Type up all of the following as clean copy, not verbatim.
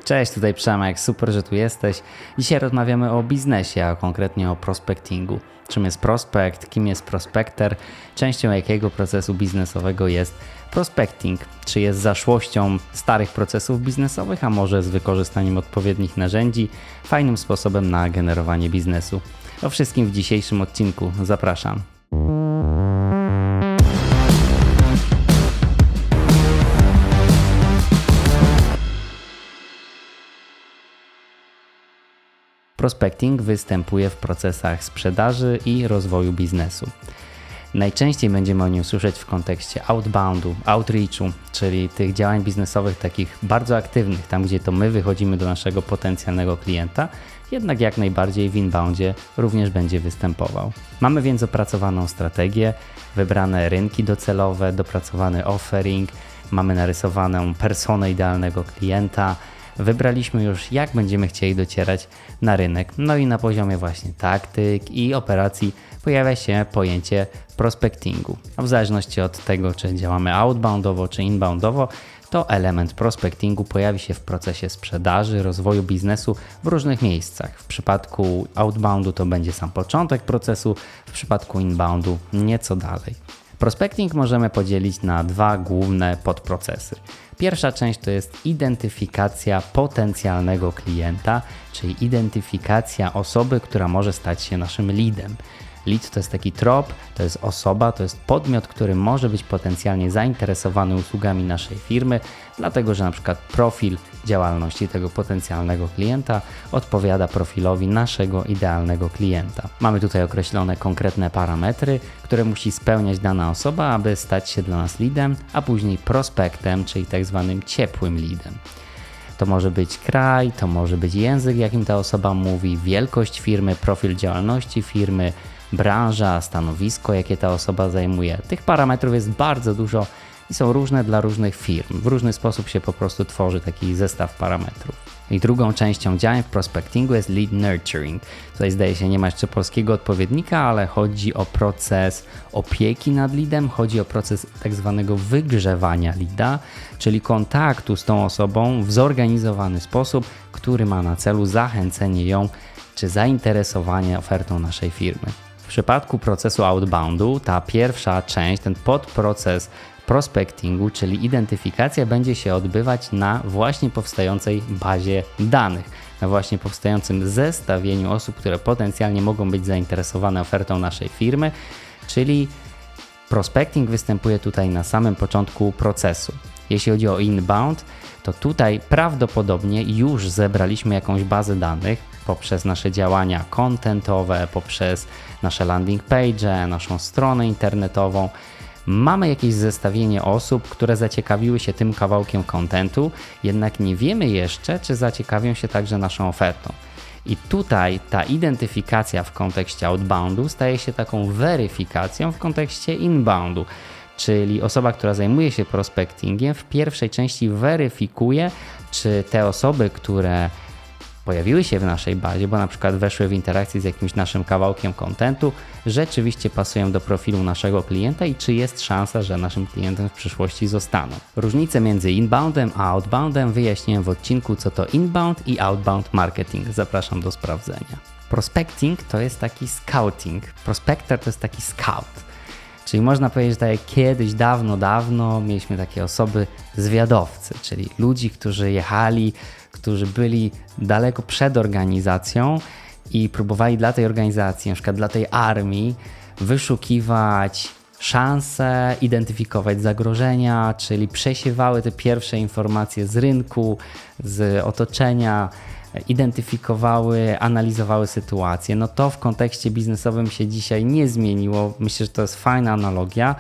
Cześć, tutaj Przemek, super, że tu jesteś. Dzisiaj rozmawiamy o biznesie, a konkretnie o prospectingu. Czym jest prospekt, kim jest prospekter, częścią jakiego procesu biznesowego jest prospecting, czy jest zaszłością starych procesów biznesowych, a może z wykorzystaniem odpowiednich narzędzi, fajnym sposobem na generowanie biznesu. O wszystkim w dzisiejszym odcinku. Zapraszam. Prospecting występuje w procesach sprzedaży i rozwoju biznesu. Najczęściej będziemy o nim słyszeć w kontekście outboundu, outreachu, czyli tych działań biznesowych takich bardzo aktywnych, tam gdzie to my wychodzimy do naszego potencjalnego klienta, jednak jak najbardziej w inboundzie również będzie występował. Mamy więc opracowaną strategię, wybrane rynki docelowe, dopracowany offering, mamy narysowaną personę idealnego klienta, wybraliśmy już, jak będziemy chcieli docierać na rynek. No i na poziomie właśnie taktyk i operacji pojawia się pojęcie prospectingu. A w zależności od tego, czy działamy outboundowo, czy inboundowo, to element prospectingu pojawi się w procesie sprzedaży, rozwoju biznesu w różnych miejscach. W przypadku outboundu to będzie sam początek procesu, w przypadku inboundu nieco dalej. Prospecting możemy podzielić na dwa główne podprocesy. Pierwsza część to jest identyfikacja potencjalnego klienta, czyli identyfikacja osoby, która może stać się naszym leadem. Lead to jest taki trop, to jest osoba, to jest podmiot, który może być potencjalnie zainteresowany usługami naszej firmy, dlatego że na przykład profil działalności tego potencjalnego klienta odpowiada profilowi naszego idealnego klienta. Mamy tutaj określone konkretne parametry, które musi spełniać dana osoba, aby stać się dla nas leadem, a później prospektem, czyli tak zwanym ciepłym leadem. To może być kraj, to może być język, jakim ta osoba mówi, wielkość firmy, profil działalności firmy, branża, stanowisko, jakie ta osoba zajmuje. Tych parametrów jest bardzo dużo i są różne dla różnych firm. W różny sposób się po prostu tworzy taki zestaw parametrów. I drugą częścią działań w prospectingu jest lead nurturing. Tutaj zdaje się nie ma jeszcze polskiego odpowiednika, ale chodzi o proces opieki nad leadem, chodzi o proces tak zwanego wygrzewania leada, czyli kontaktu z tą osobą w zorganizowany sposób, który ma na celu zachęcenie ją czy zainteresowanie ofertą naszej firmy. W przypadku procesu outboundu ta pierwsza część, ten podproces prospectingu, czyli identyfikacja, będzie się odbywać na właśnie powstającej bazie danych, na właśnie powstającym zestawieniu osób, które potencjalnie mogą być zainteresowane ofertą naszej firmy, czyli prospecting występuje tutaj na samym początku procesu. Jeśli chodzi o inbound, to tutaj prawdopodobnie już zebraliśmy jakąś bazę danych poprzez nasze działania contentowe, poprzez nasze landing page, naszą stronę internetową. Mamy jakieś zestawienie osób, które zaciekawiły się tym kawałkiem contentu, jednak nie wiemy jeszcze, czy zaciekawią się także naszą ofertą. I tutaj ta identyfikacja w kontekście outboundu staje się taką weryfikacją w kontekście inboundu. Czyli osoba, która zajmuje się prospectingiem, w pierwszej części weryfikuje, czy te osoby, które pojawiły się w naszej bazie, bo na przykład weszły w interakcję z jakimś naszym kawałkiem contentu, rzeczywiście pasują do profilu naszego klienta i czy jest szansa, że naszym klientem w przyszłości zostaną. Różnice między inboundem a outboundem wyjaśniłem w odcinku Co to inbound i outbound marketing. Zapraszam do sprawdzenia. Prospecting to jest taki scouting. Prospector to jest taki scout. Czyli można powiedzieć, że tak jak kiedyś, dawno mieliśmy takie osoby zwiadowcy, czyli ludzi, którzy jechali, którzy byli daleko przed organizacją i próbowali dla tej organizacji, na przykład dla tej armii, wyszukiwać szanse, identyfikować zagrożenia, czyli przesiewały te pierwsze informacje z rynku, z otoczenia, identyfikowały, analizowały sytuację. No to w kontekście biznesowym się dzisiaj nie zmieniło. Myślę, że to jest fajna analogia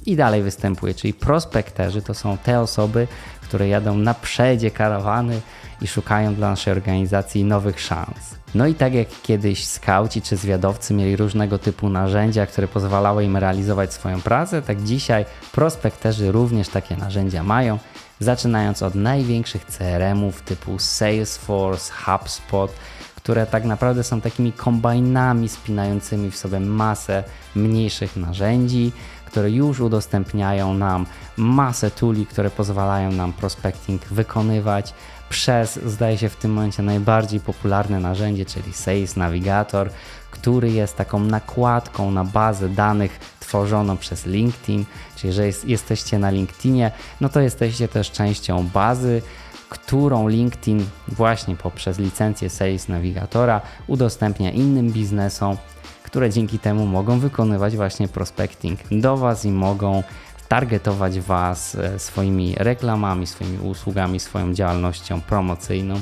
i dalej występuje, czyli prospekterzy to są te osoby, które jadą na przodzie karawany i szukają dla naszej organizacji nowych szans. No i tak jak kiedyś skauci czy zwiadowcy mieli różnego typu narzędzia, które pozwalały im realizować swoją pracę, tak dzisiaj prospekterzy również takie narzędzia mają, zaczynając od największych CRM-ów typu Salesforce, HubSpot, które tak naprawdę są takimi kombajnami spinającymi w sobie masę mniejszych narzędzi, które już udostępniają nam masę tooli, które pozwalają nam prospecting wykonywać. przez, zdaje się w tym momencie, najbardziej popularne narzędzie, czyli Sales Navigator, który jest taką nakładką na bazę danych tworzoną przez LinkedIn, czyli jeżeli jesteście na LinkedInie, no to jesteście też częścią bazy, którą LinkedIn właśnie poprzez licencję Sales Navigatora udostępnia innym biznesom, które dzięki temu mogą wykonywać właśnie prospecting do Was i mogą targetować Was swoimi reklamami, swoimi usługami, swoją działalnością promocyjną.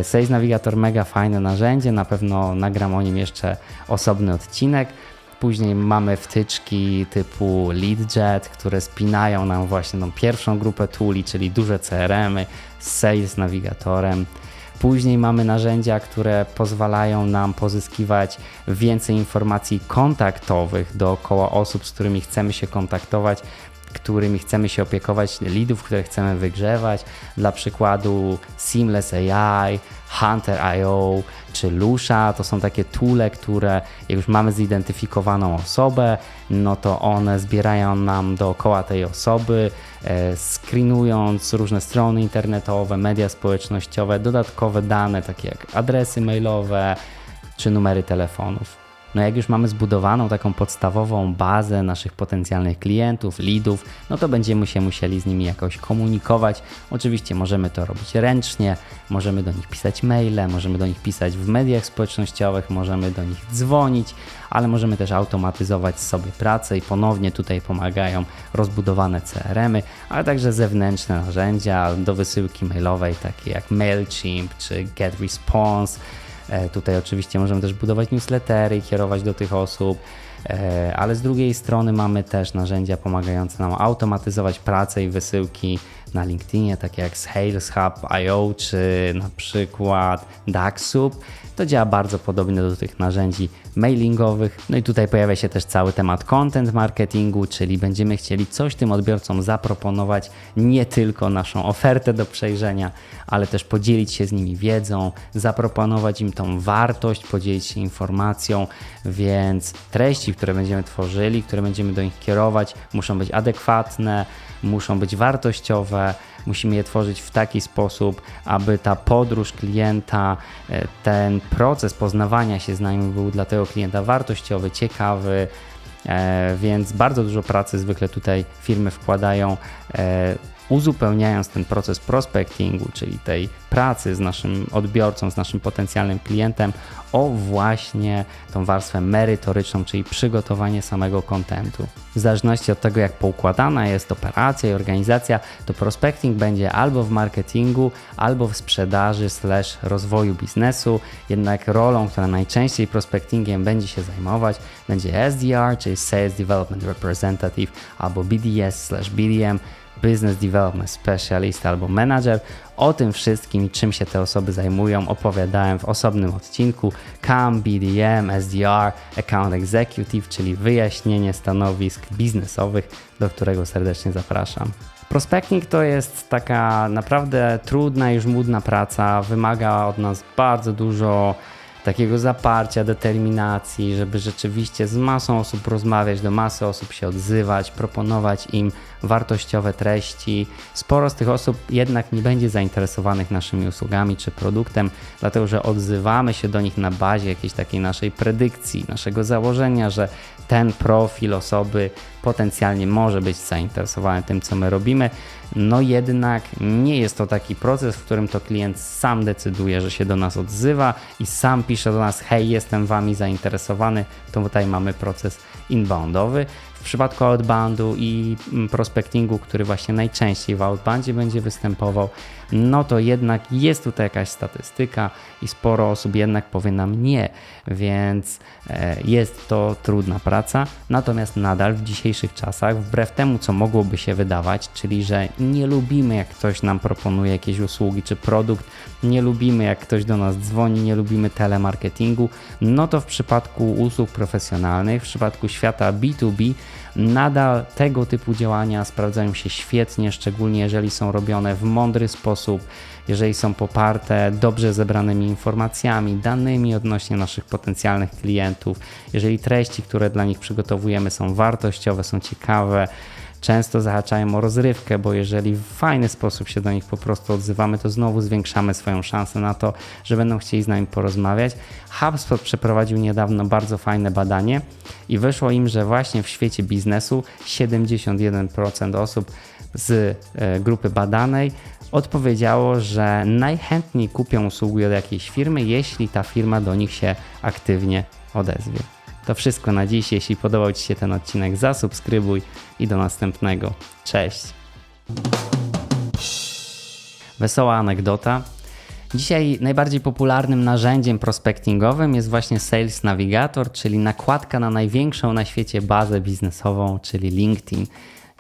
Sales Navigator mega fajne narzędzie, na pewno nagram o nim jeszcze osobny odcinek. Później mamy wtyczki typu LeadJet, które spinają nam właśnie tą pierwszą grupę tooli, czyli duże CRM-y z Sales Navigatorem. Później mamy narzędzia, które pozwalają nam pozyskiwać więcej informacji kontaktowych dookoła osób, z którymi chcemy się kontaktować, którymi chcemy się opiekować, leadów, które chcemy wygrzewać. Dla przykładu Seamless AI, Hunter.io czy Lusha to są takie toole, które jak już mamy zidentyfikowaną osobę, no to one zbierają nam dookoła tej osoby, screenując różne strony internetowe, media społecznościowe, dodatkowe dane takie jak adresy mailowe czy numery telefonów. No jak już mamy zbudowaną taką podstawową bazę naszych potencjalnych klientów, leadów, no to będziemy się musieli z nimi jakoś komunikować. Oczywiście możemy to robić ręcznie, możemy do nich pisać maile, możemy do nich pisać w mediach społecznościowych, możemy do nich dzwonić, ale możemy też automatyzować sobie pracę i ponownie tutaj pomagają rozbudowane CRM-y, ale także zewnętrzne narzędzia do wysyłki mailowej, takie jak MailChimp czy GetResponse. Tutaj oczywiście możemy też budować newslettery i kierować do tych osób, ale z drugiej strony mamy też narzędzia pomagające nam automatyzować pracę i wysyłki na LinkedInie, takie jak Sales Hub.io czy na przykład DuckSoup. To działa bardzo podobnie do tych narzędzi mailingowych. No i tutaj pojawia się też cały temat content marketingu, czyli będziemy chcieli coś tym odbiorcom zaproponować, nie tylko naszą ofertę do przejrzenia, ale też podzielić się z nimi wiedzą, zaproponować im tą wartość, podzielić się informacją, więc treści, które będziemy tworzyli, które będziemy do nich kierować, muszą być adekwatne, muszą być wartościowe, musimy je tworzyć w taki sposób, aby ta podróż klienta, ten proces poznawania się z nami był dla tego klienta wartościowy, ciekawy, więc bardzo dużo pracy zwykle tutaj firmy wkładają, uzupełniając ten proces prospectingu, czyli tej pracy z naszym odbiorcą, z naszym potencjalnym klientem o właśnie tą warstwę merytoryczną, czyli przygotowanie samego kontentu. W zależności od tego, jak poukładana jest operacja i organizacja, to prospecting będzie albo w marketingu, albo w sprzedaży / rozwoju biznesu. Jednak rolą, która najczęściej prospectingiem będzie się zajmować, będzie SDR, czyli Sales Development Representative, albo BDS / BDM, Business Development Specialist albo Manager. O tym wszystkim i czym się te osoby zajmują opowiadałem w osobnym odcinku CAM, BDM, SDR, Account Executive, czyli wyjaśnienie stanowisk biznesowych, do którego serdecznie zapraszam. Prospecting to jest taka naprawdę trudna, już nudna praca, wymaga od nas bardzo dużo takiego zaparcia, determinacji, żeby rzeczywiście z masą osób rozmawiać, do masy osób się odzywać, proponować im wartościowe treści. Sporo z tych osób jednak nie będzie zainteresowanych naszymi usługami czy produktem, dlatego że odzywamy się do nich na bazie jakiejś takiej naszej predykcji, naszego założenia, że ten profil osoby potencjalnie może być zainteresowany tym, co my robimy. No jednak nie jest to taki proces, w którym to klient sam decyduje, że się do nas odzywa i sam pisze do nas: hej, jestem wami zainteresowany. To tutaj mamy proces inboundowy. W przypadku outboundu i prospectingu, który właśnie najczęściej w outboundzie będzie występował, no to jednak jest tutaj jakaś statystyka i sporo osób jednak powie nam nie, więc jest to trudna praca, natomiast nadal w dzisiejszych czasach, wbrew temu, co mogłoby się wydawać, czyli że nie lubimy, jak ktoś nam proponuje jakieś usługi czy produkt, nie lubimy, jak ktoś do nas dzwoni, nie lubimy telemarketingu, no to w przypadku usług profesjonalnych, w przypadku świata B2B, nadal tego typu działania sprawdzają się świetnie, szczególnie jeżeli są robione w mądry sposób, jeżeli są poparte dobrze zebranymi informacjami, danymi odnośnie naszych potencjalnych klientów, jeżeli treści, które dla nich przygotowujemy, są wartościowe, są ciekawe, często zahaczają o rozrywkę, bo jeżeli w fajny sposób się do nich po prostu odzywamy, to znowu zwiększamy swoją szansę na to, że będą chcieli z nami porozmawiać. HubSpot przeprowadził niedawno bardzo fajne badanie i wyszło im, że właśnie w świecie biznesu 71% osób z grupy badanej odpowiedziało, że najchętniej kupią usługi od jakiejś firmy, jeśli ta firma do nich się aktywnie odezwie. To wszystko na dziś. Jeśli podobał Ci się ten odcinek, zasubskrybuj i do następnego. Cześć! Wesoła anegdota. Dzisiaj najbardziej popularnym narzędziem prospectingowym jest właśnie Sales Navigator, czyli nakładka na największą na świecie bazę biznesową, czyli LinkedIn.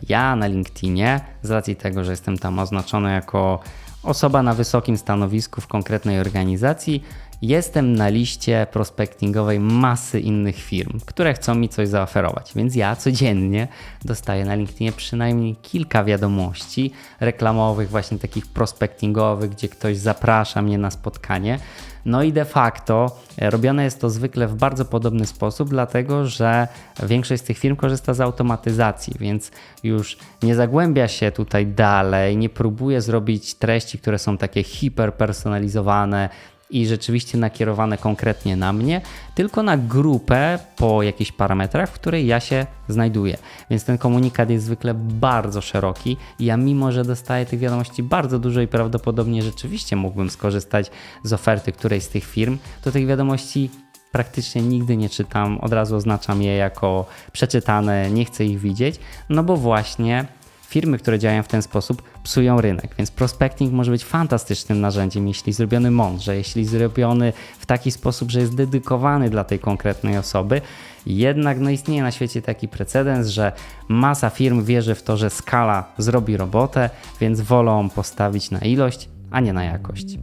Ja na LinkedInie, z racji tego, że jestem tam oznaczony jako osoba na wysokim stanowisku w konkretnej organizacji, jestem na liście prospectingowej masy innych firm, które chcą mi coś zaoferować, więc ja codziennie dostaję na LinkedInie przynajmniej kilka wiadomości reklamowych, właśnie takich prospectingowych, gdzie ktoś zaprasza mnie na spotkanie. No i de facto robione jest to zwykle w bardzo podobny sposób, dlatego że większość z tych firm korzysta z automatyzacji, więc już nie zagłębia się tutaj dalej, nie próbuje zrobić treści, które są takie hiperpersonalizowane i rzeczywiście nakierowane konkretnie na mnie, tylko na grupę po jakichś parametrach, w której ja się znajduję. Więc ten komunikat jest zwykle bardzo szeroki i ja mimo, że dostaję tych wiadomości bardzo dużo i prawdopodobnie rzeczywiście mógłbym skorzystać z oferty którejś z tych firm, to tych wiadomości praktycznie nigdy nie czytam, od razu oznaczam je jako przeczytane, nie chcę ich widzieć, no bo właśnie firmy, które działają w ten sposób, psują rynek, więc prospecting może być fantastycznym narzędziem, jeśli zrobiony mądrze, jeśli zrobiony w taki sposób, że jest dedykowany dla tej konkretnej osoby. Jednak istnieje na świecie taki precedens, że masa firm wierzy w to, że skala zrobi robotę, więc wolą postawić na ilość, a nie na jakość.